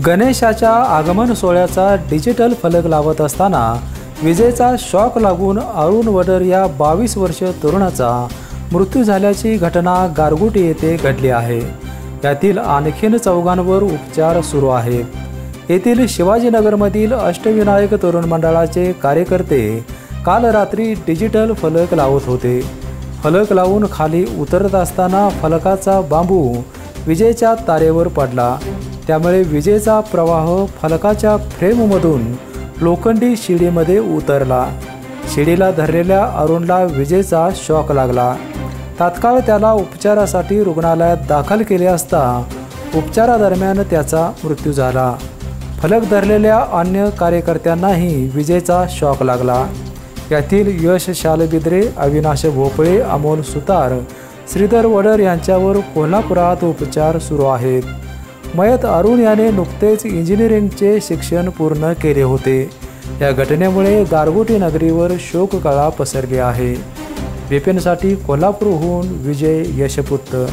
गणेशाच्या आगमन सोहळ्याचा डिजिटल फलक लावत असताना विजेचा शॉक लागून अरुण वडर या 22 वर्षीय तरुणाचा मृत्यू झाल्याची घटना गारगोटी येथे घडली आहे। यातील आणखीन 4 उपचार सुरू आहेत। येथील शिवाजीनगरमधील अष्टविनायक तरुण मंडळाचे कार्यकर्ते काल रात्री डिजिटल फलक लावत होते। फलक लावून खाली उतरत असताना फलकाचा बांबू विजेच्या तारेवर पडला। त्यामुळे विजेचा प्रवाह फलकाच्या फ्रेममधून लोखंडी शिडीमध्ये उतरला। शिडीला धरलेल्या अरुणला विजेचा शॉक लागला। तात्काळ त्याला उपचारासाठी रुग्णालयात दाखल केले असता उपचारादरम्यान त्याचा मृत्यू झाला। फलक धरलेल्या अन्य कार्यकर्त्यांनाही विजेचा शॉक लागला। यातील यश शालबिद्रे, अविनाश भोपळे, अमोल सुतार, श्रीधर वडर यांच्यावर कोल्हापुरात उपचार सुरू आहेत। मयत अरुण याने नुकतेच इंजिनिअरिंगचे शिक्षण पूर्ण केले होते। या घटनेमुळे गारगोटी नगरीवर शोककळा पसरली आहे। बीपीएनसाठी कोल्हापूरहून विजय यशपुत्र।